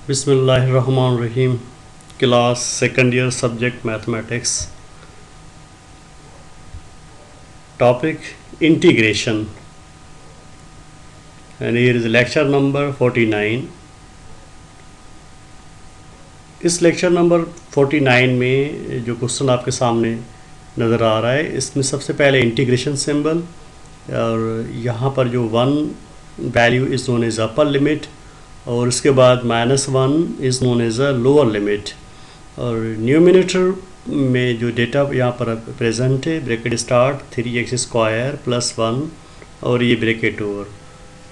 बिस्मिल्लाहिर्रहमानिर्रहीम। Class second year subject mathematics. Topic integration and here is lecture number 49। इस lecture number 49 में जो question आपके सामने नज़र आ रहा है, इसमें सबसे पहले इंटीग्रेशन सिंबल, और यहाँ पर जो 1 value is known as upper limit, और उसके बाद -1 is known as a lower limit. और न्यूमिनेटर में जो डेटा यहाँ पर प्रेजेंट है, ब्रैकेट स्टार्ट 3x² + 1 और ये ब्रैकेट ओवर,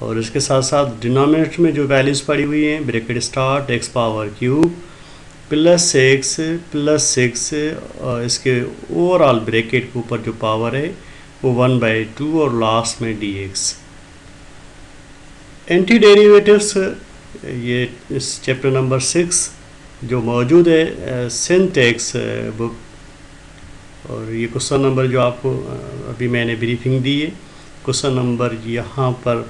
और इसके साथ साथ डिनोमिनेटर में जो वैल्यूज़ पड़ी हुई हैं, ब्रैकेट स्टार्ट x³ +x + 6, और इसके ओवरऑल ब्रैकेट के ऊपर जो पावर है वो 1/2 और लास्ट में dx। एंटी डेरिवेटिव्स ये इस चैप्टर नंबर 6 जो मौजूद है सिंटैक्स बुक, और ये क्वेश्चन नंबर जो आपको अभी मैंने ब्रीफिंग दी है, क्वेश्चन नंबर यहाँ पर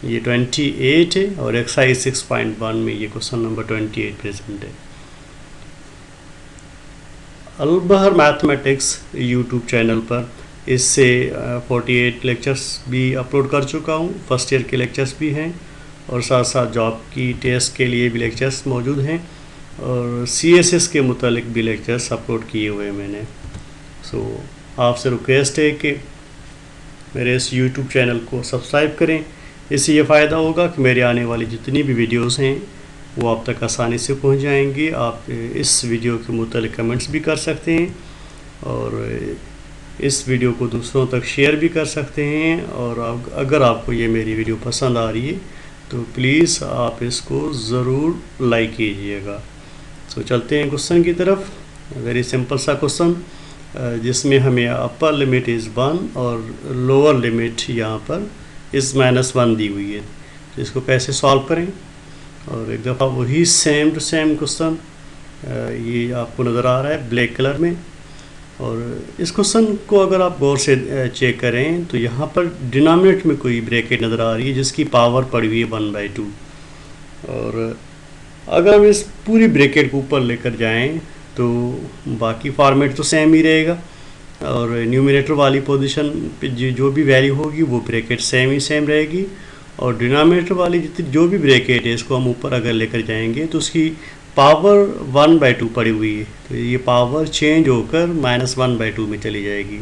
ये 28 है, और एक्सरसाइज 6.1 में ये क्वेश्चन नंबर 28 प्रेजेंट है। अलबहर मैथमेटिक्स यूट्यूब चैनल पर इससे 48 लेक्चर्स भी अपलोड कर चुका हूँ। फर्स्ट ईयर के लेक्चर्स भी हैं, और साथ साथ जॉब की टेस्ट के लिए भी लेक्चर्स मौजूद हैं, और CSS के मुतालिक भी लेक्चर्स अपलोड किए हुए हैं मैंने। आपसे रिक्वेस्ट है कि मेरे इस YouTube चैनल को सब्सक्राइब करें। इससे ये फ़ायदा होगा कि मेरे आने वाली जितनी भी वीडियोस हैं वो आप तक आसानी से पहुंच जाएंगी। आप इस वीडियो के मुतालिक कमेंट्स भी कर सकते हैं, और इस वीडियो को दूसरों तक शेयर भी कर सकते हैं। और अगर आपको ये मेरी वीडियो पसंद आ रही है तो प्लीज़ आप इसको ज़रूर लाइक कीजिएगा। चलते हैं क्वेश्चन की तरफ। वेरी सिंपल सा क्वेश्चन जिसमें हमें अपर लिमिट इज़ 1 और लोअर लिमिट यहाँ पर इज़ -1 दी हुई है। तो इसको कैसे सॉल्व करें, और एक दफ़ा वही सेम टू सेम क्वेश्चन ये आपको नज़र आ रहा है ब्लैक कलर में। और इस क्वेश्चन को अगर आप गौर से चेक करें तो यहाँ पर डिनोमिनेटर में कोई ब्रैकेट नज़र आ रही है जिसकी पावर पड़ी हुई है 1/2, और अगर हम इस पूरी ब्रैकेट को ऊपर लेकर जाएं तो बाकी फॉर्मेट तो सेम ही रहेगा, और न्यूमिनेटर वाली पोजीशन पे जो भी वैल्यू होगी वो ब्रैकेट सेम रहेगी, और डिनोमिनेटर वाली जितनी जो भी ब्रैकेट है इसको हम ऊपर अगर लेकर जाएंगे तो उसकी पावर 1/2 पड़ी हुई है, तो ये पावर चेंज होकर -1/2 में चली जाएगी।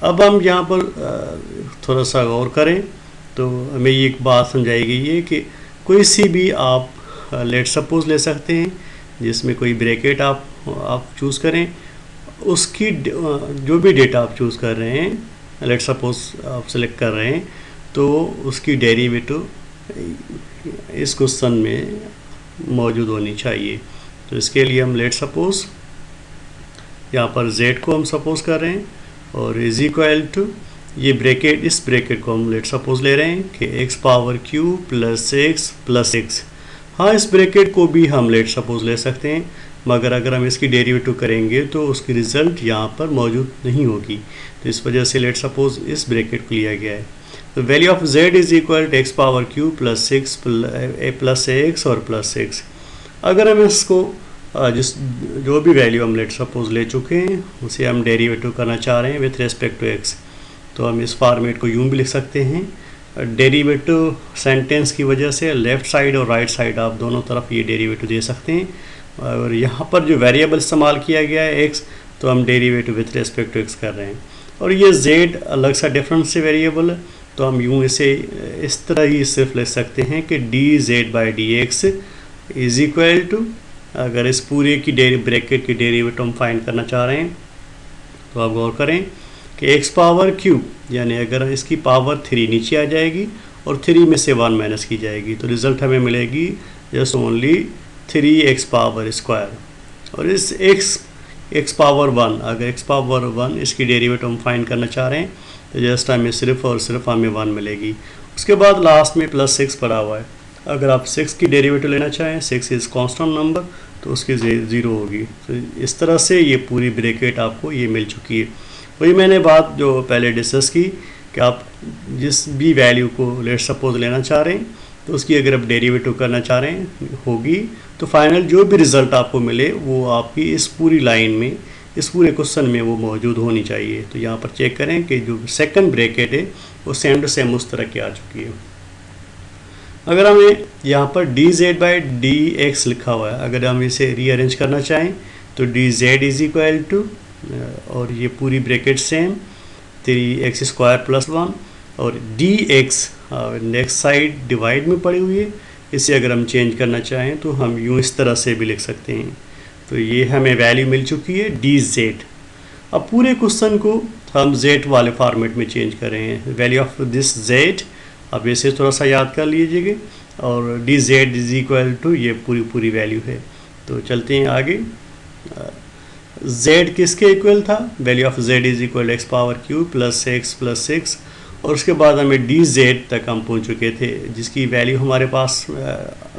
अब हम यहाँ पर थोड़ा सा गौर करें तो हमें ये एक बात समझाई गई है कि कोई सी भी आप लेट सपोज ले सकते हैं जिसमें कोई ब्रैकेट आप चूज़ करें, उसकी जो भी डेटा आप चूज़ कर रहे हैं, लेट सपोज आप सेलेक्ट कर रहे हैं, तो उसकी डेरिवेटिव इस क्वेश्चन में मौजूद होनी चाहिए। तो इसके लिए हम लेट सपोज यहाँ पर z को हम सपोज कर रहे हैं, और इज इक्वल टू ये ब्रैकेट, इस ब्रैकेट को हम लेट सपोज ले रहे हैं कि x³ + x + x। हाँ, इस ब्रैकेट को भी हम लेट सपोज ले सकते हैं, मगर अगर हम इसकी डेरिवेटिव करेंगे तो उसकी रिज़ल्ट यहाँ पर मौजूद नहीं होगी, तो इस वजह से लेट सपोज इस ब्रैकेट को लिया गया है। तो value of z is equal to x³ + 6 + x और +x। अगर हम इसको जो भी वैल्यू हम लेट सपोज ले चुके हैं उसे हम डेरिवेटिव करना चाह रहे हैं विथ रेस्पेक्ट टू x, तो हम इस फॉर्मेट को यूँ भी लिख सकते हैं। डेरिवेटिव सेंटेंस की वजह से लेफ़्ट साइड और राइट साइड आप दोनों तरफ ये डेरिवेटिव दे सकते हैं, और यहाँ पर जो वेरिएबल इस्तेमाल किया गया है x, तो हम derivative with respect to x कर रहे हैं, और ये z अलग सा डिफरेंस से वेरिएबल है, तो हम यूँ इसे इस तरह ही सिर्फ लिख सकते हैं कि dz/dx इज इक्वल टू, अगर इस पूरे की ब्रैकेट की डेरिवेटिव हम फाइंड करना चाह रहे हैं तो आप गौर करें कि x³ यानी अगर इसकी पावर 3 नीचे आ जाएगी और 3 में से 1 माइनस की जाएगी, तो रिज़ल्ट हमें मिलेगी जस्ट ओनली 3x²। और इस x⁻1 अगर x⁻1 इसकी डेरिवेटिव हम फाइंड करना चाह रहे हैं तो जस्ट हमें सिर्फ और सिर्फ हमें 1 मिलेगी। उसके बाद लास्ट में +6 पड़ा हुआ है, अगर आप 6 की डेरिवेटिव लेना चाहें, 6 इज़ कांस्टेंट नंबर, तो उसकी 0 होगी। तो इस तरह से ये पूरी ब्रैकेट आपको ये मिल चुकी है। वही मैंने बात जो पहले डिस्कस की कि आप जिस भी वैल्यू को लेट सपोज लेना चाह रहे हैं तो उसकी अगर आप डेरिवेटिव करना चाह रहे हैं होगी, तो फाइनल जो भी रिज़ल्ट आपको मिले वो आपकी इस पूरी लाइन में, इस पूरे क्वेश्चन में वो मौजूद होनी चाहिए। तो यहाँ पर चेक करें कि जो सेकंड ब्रैकेट है वो सेम टू सेम उस तरह की आ चुकी है। अगर हमें यहाँ पर dz/dx लिखा हुआ है, अगर हम इसे रीअरेंज करना चाहें तो dz इज इक्वल टू, और ये पूरी ब्रैकेट सेम 3x² + 1, और dx नेक्स्ट साइड डिवाइड में पड़ी हुई है। इसे अगर हम चेंज करना चाहें तो हम यूँ इस तरह से भी लिख सकते हैं। तो ये हमें वैल्यू मिल चुकी है dz। अब पूरे क्वेश्चन को हम z वाले फॉर्मेट में चेंज कर रहे हैं। वैल्यू ऑफ दिस z अब इसे थोड़ा सा याद कर लीजिएगा, और dz इज इक्वल टू ये पूरी वैल्यू है। तो चलते हैं आगे। z किसके इक्वल था? Value of z is equal x³ + x + 6, और उसके बाद हमें dz तक हम पहुंच चुके थे, जिसकी वैल्यू हमारे पास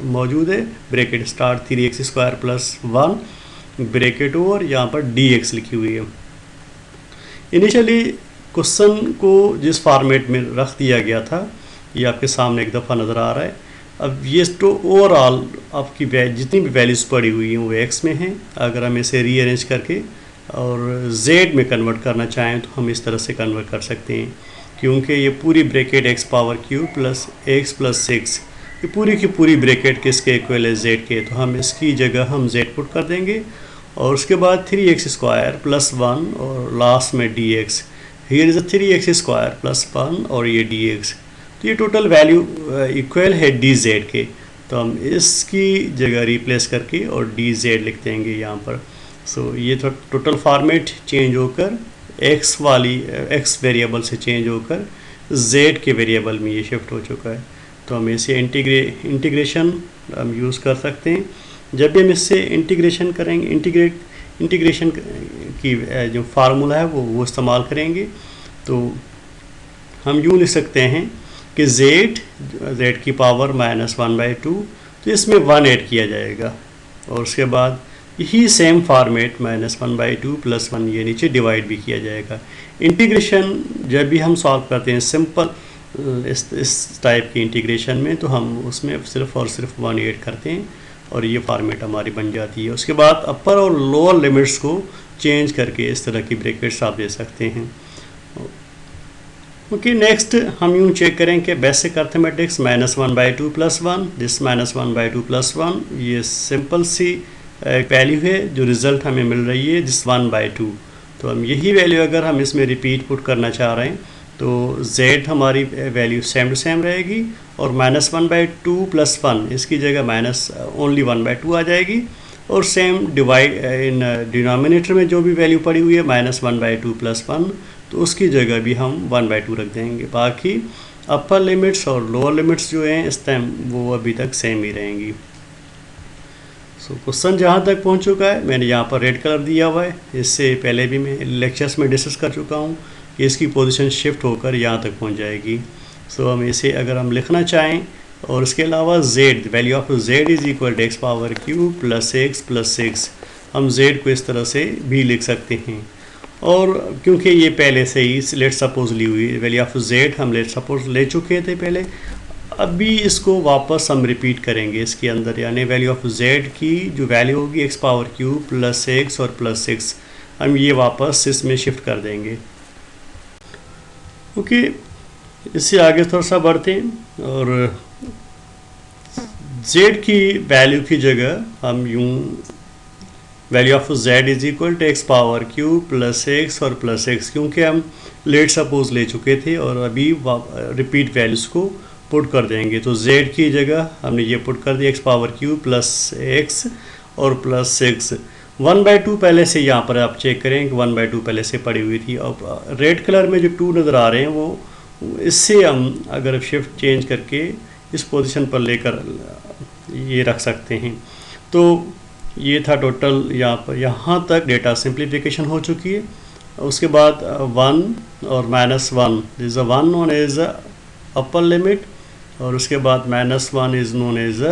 मौजूद है। Bracket start 3x² + 1 bracket over, यहाँ पर dx लिखी हुई है। इनिशियली क्वेश्चन को जिस फॉर्मेट में रख दिया गया था ये आपके सामने एक दफ़ा नज़र आ रहा है। अब ये तो ओवरऑल आपकी जितनी भी वैल्यूज़ पड़ी हुई हैं वो x में हैं। अगर हम इसे रीअरेंज करके और z में कन्वर्ट करना चाहें तो हम इस तरह से कन्वर्ट कर सकते हैं, क्योंकि ये पूरी ब्रैकेट x³ + x + 6, ये पूरी की पूरी ब्रैकेट किसके इक्वल है? z के। तो हम इसकी जगह हम z पुट कर देंगे, और उसके बाद 3x² + 1 और लास्ट में dx। हियर इज 3x² + 1 और ये dx। तो ये टोटल वैल्यू इक्वल है dz के। तो हम इसकी जगह रिप्लेस करके और dz लिख देंगे यहाँ पर। सो ये तो टोटल फॉर्मेट चेंज होकर x वाली x वेरिएबल से चेंज होकर z के वेरिएबल में ये शिफ्ट हो चुका है। तो हम इसे इंटीग्रेशन हम यूज़ कर सकते हैं। जब भी हम इससे इंटीग्रेशन करेंगे, इंटीग्रेशन की जो फार्मूला है वो इस्तेमाल करेंगे। तो हम यूँ लिख सकते हैं कि z की पावर -1/2, तो इसमें 1 ऐड किया जाएगा, और उसके बाद यही सेम फॉर्मेट -1/2 + 1 ये नीचे डिवाइड भी किया जाएगा। इंटीग्रेशन जब भी हम सॉल्व करते हैं सिंपल इस टाइप की इंटीग्रेशन में, तो हम उसमें सिर्फ और सिर्फ 1 ऐड करते हैं और ये फॉर्मेट हमारी बन जाती है। उसके बाद अपर और लोअर लिमिट्स को चेंज करके इस तरह की ब्रैकेट्स आप दे सकते हैं। ओके, नेक्स्ट हम यूँ चेक करें कि बेसिक अर्थमेटिक्स -1/2 + 1, दिस -1/2 + 1, ये सिंपल सी वैल्यू है जो रिज़ल्ट हमें मिल रही है जिस 1/2। तो हम यही वैल्यू अगर हम इसमें रिपीट पुट करना चाह रहे हैं तो z हमारी वैल्यू सेम टू सेम रहेगी, और -1/2 + 1 इसकी जगह ओनली 1/2 आ जाएगी, और सेम डिवाइड इन डिनोमिनेटर में जो भी वैल्यू पड़ी हुई है -1/2 + 1, तो उसकी जगह भी हम 1/2 रख देंगे। बाकी अपर लिमिट्स और लोअर लिमिट्स जो हैं इस टाइम वो अभी तक सेम ही रहेंगी। सो क्वेश्चन जहाँ तक पहुँच चुका है, मैंने यहाँ पर रेड कलर दिया हुआ है। इससे पहले भी मैं लेक्चर्स में डिस्कस कर चुका हूँ कि इसकी पोजीशन शिफ्ट होकर यहाँ तक पहुँच जाएगी। सो हम इसे अगर हम लिखना चाहें, और इसके अलावा z, value of z is equal to x³ + x + 6, हम z को इस तरह से भी लिख सकते हैं। और क्योंकि ये पहले से ही लेट सपोज ली हुई वैल्यू ऑफ z हम लेट सपोज ले चुके थे पहले, अभी इसको वापस हम रिपीट करेंगे इसके अंदर, यानी वैल्यू ऑफ z की जो वैल्यू होगी x³ + x और +6, हम ये वापस इसमें शिफ्ट कर देंगे। ओके, इससे आगे थोड़ा सा बढ़ते हैं, और z की वैल्यू की जगह हम यूँ value of z is equal to x³ + x और +6, क्योंकि हम लेट सपोज ले चुके थे और अभी रिपीट वैल्यूज़ को पुट कर देंगे। तो z की जगह हमने ये पुट कर दिया x³ + x और +6। 1/2 पहले से यहाँ पर आप चेक करें कि 1/2 पहले से पड़ी हुई थी। अब रेड कलर में जो 2 नज़र आ रहे हैं वो इससे हम अगर शिफ्ट चेंज करके इस पोजीशन पर लेकर ये रख सकते हैं। तो ये था टोटल यहाँ तक डेटा सिंप्लीफिकेशन हो चुकी है। उसके बाद 1 और -1, this is 1 known as upper limit, और उसके बाद -1 is known as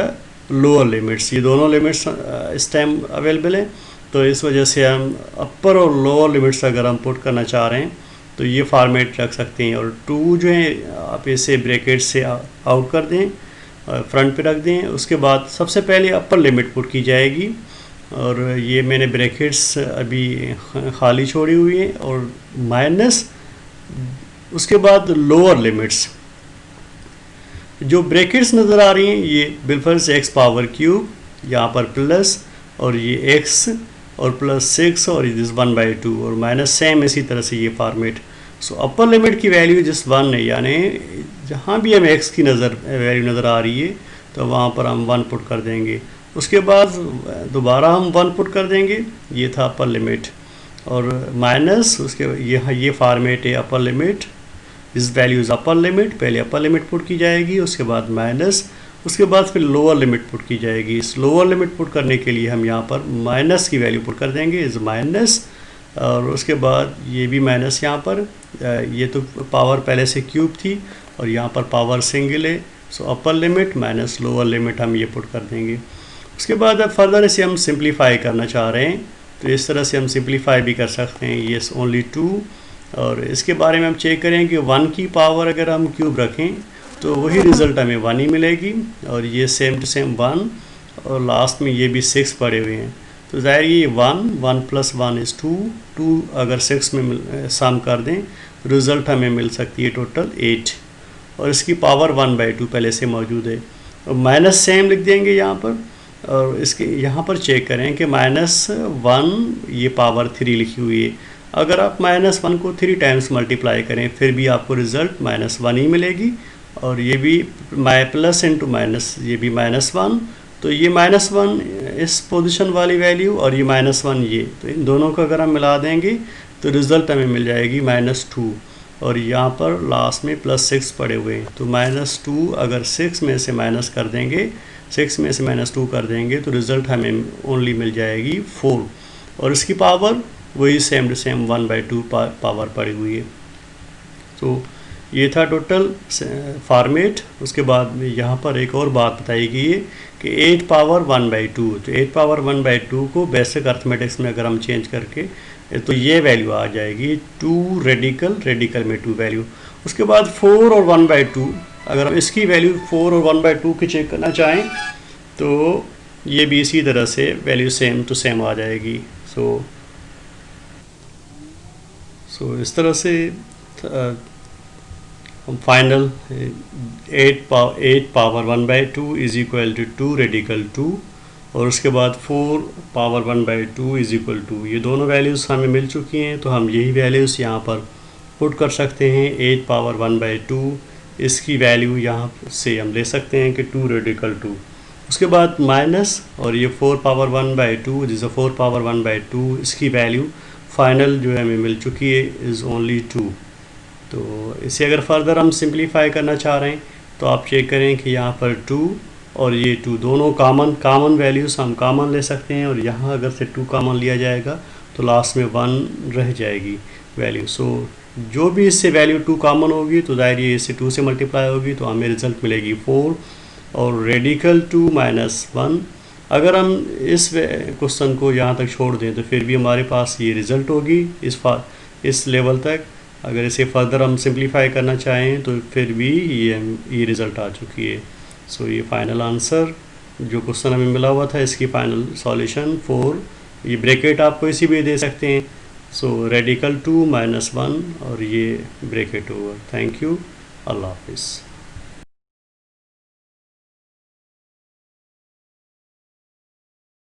lower limits. ये दोनों लिमिट्स इस टाइम अवेलेबल हैं, तो इस वजह से हम अपर और लोअर लिमिट्स अगर हम पुट करना चाह रहे हैं तो ये फॉर्मेट रख सकते हैं। और 2 जो है आप इसे ब्रैकेट से आउट कर दें फ्रंट पे रख दें। उसके बाद सबसे पहले अपर लिमिट पुट की जाएगी और ये मैंने ब्रैकेट्स अभी खाली छोड़ी हुई है और माइनस उसके बाद लोअर लिमिट्स। जो ब्रैकेट्स नज़र आ रही हैं ये बिल्कुल से एक्स पावर क्यूब, यहाँ पर प्लस और ये एक्स और प्लस 6 और दिस 1/2 और माइनस सेम इसी तरह से ये फॉर्मेट। सो अपर लिमिट की वैल्यू जिस 1 है, यानी जहाँ भी हमें एक्स की वैल्यू नज़र आ रही है तो वहाँ पर हम 1 पुट कर देंगे। उसके बाद दोबारा हम 1 पुट कर देंगे, ये था अपर लिमिट और माइनस उसके ये फॉर्मेट है अपर लिमिट, इस वैल्यू इज़ अपर लिमिट। पहले अपर लिमिट पुट की जाएगी, उसके बाद माइनस, उसके बाद फिर लोअर लिमिट पुट की जाएगी। इस लोअर लिमिट पुट करने के लिए हम यहाँ पर माइनस की वैल्यू पुट कर देंगे, इज़ माइनस, और उसके बाद ये भी माइनस यहाँ पर। ये तो पावर पहले से क्यूब थी और यहाँ पर पावर सिंगल है, so upper limit minus lower limit हम ये पुट कर देंगे। उसके बाद अब फर्दर इसे हम सिंप्लीफाई करना चाह रहे हैं तो इस तरह से हम सिंप्लीफाई भी कर सकते हैं, येस ओनली 2। और इसके बारे में हम चेक करें कि 1 की पावर अगर हम क्यूब रखें तो वही रिज़ल्ट हमें 1 ही मिलेगी और ये सेम टू सेम 1 और लास्ट में ये भी 6 पड़े हुए हैं तो ज़ाहिर ये 1 प्लस 1 इज़ 2 अगर 6 में सम कर दें रिज़ल्ट हमें मिल सकती है टोटल 8 और इसकी पावर 1/2 पहले से मौजूद है। और माइनस सेम लिख देंगे यहाँ पर और इसके यहाँ पर चेक करें कि -1 ये पावर 3 लिखी हुई है। अगर आप -1 को 3 टाइम्स मल्टीप्लाई करें फिर भी आपको रिज़ल्ट -1 ही मिलेगी और ये भी प्लस इंटू माइनस, ये भी -1, तो ये -1 इस पोजीशन वाली वैल्यू और ये -1 ये, तो इन दोनों को अगर हम मिला देंगे तो रिज़ल्ट हमें मिल जाएगी -2 और यहाँ पर लास्ट में +6 पड़े हुए हैं तो -2 अगर 6 में से माइनस कर देंगे, 6 में से -2 कर देंगे तो रिज़ल्ट हमें ओनली मिल जाएगी 4 और इसकी पावर वही सेम टू सेम 1/2 पावर पड़ी हुई है। तो ये था टोटल फॉर्मेट। उसके बाद यहाँ पर एक और बात बताई गई है कि 8 पावर 1/2, तो 8 पावर 1/2 को बेसिक अर्थमेटिक्स में अगर हम चेंज करके तो ये वैल्यू आ जाएगी 2 रेडिकल में 2 वैल्यू। उसके बाद 4 और 1/2 अगर हम इसकी वैल्यू 4 और 1/2 की चेक करना चाहें तो ये भी इसी तरह से वैल्यू सेम टू सेम आ जाएगी। सो इस तरह से हम final 8 power 1/2 is equal to 2 radical 2 और उसके बाद 4 पावर 1/2 इज़ इक्वल टू, ये दोनों वैल्यूज़ हमें मिल चुकी हैं तो हम यही वैल्यूज़ यहाँ पर पुट कर सकते हैं। 8 पावर 1/2 इसकी वैल्यू यहाँ से हम ले सकते हैं कि 2 रेडिकल 2, उसके बाद माइनस और ये 4 पावर 1/2 जिसे 4 पावर 1/2 इसकी वैल्यू फाइनल जो है हमें मिल चुकी है इज़ ओनली 2। तो इसे अगर फर्दर हम सिंप्लीफाई करना चाह रहे हैं तो आप चेक करें कि यहाँ पर 2 और ये 2 दोनों कॉमन वैल्यूज़ हम कॉमन ले सकते हैं और यहाँ अगर से 2 कॉमन लिया जाएगा तो लास्ट में 1 रह जाएगी वैल्यू। सो जो भी इससे वैल्यू 2 कॉमन होगी तो ज़ाहिर ये इससे 2 से मल्टीप्लाई होगी तो हमें रिज़ल्ट मिलेगी 4 और रेडिकल 2 -1। अगर हम इस क्वेश्चन को यहाँ तक छोड़ दें तो फिर भी हमारे पास ये रिज़ल्ट होगी इस लेवल तक। अगर इसे फर्दर हम सिंप्लीफाई करना चाहें तो फिर भी ये रिज़ल्ट आ चुकी है। सो ये फाइनल आंसर जो क्वेश्चन हमें मिला हुआ था इसकी फ़ाइनल सॉल्यूशन 4, ये ब्रैकेट आपको इसी भी दे सकते हैं। सो रेडिकल 2 -1 और ये ब्रैकेट ओवर। थैंक यू, अल्लाह हाफिज़।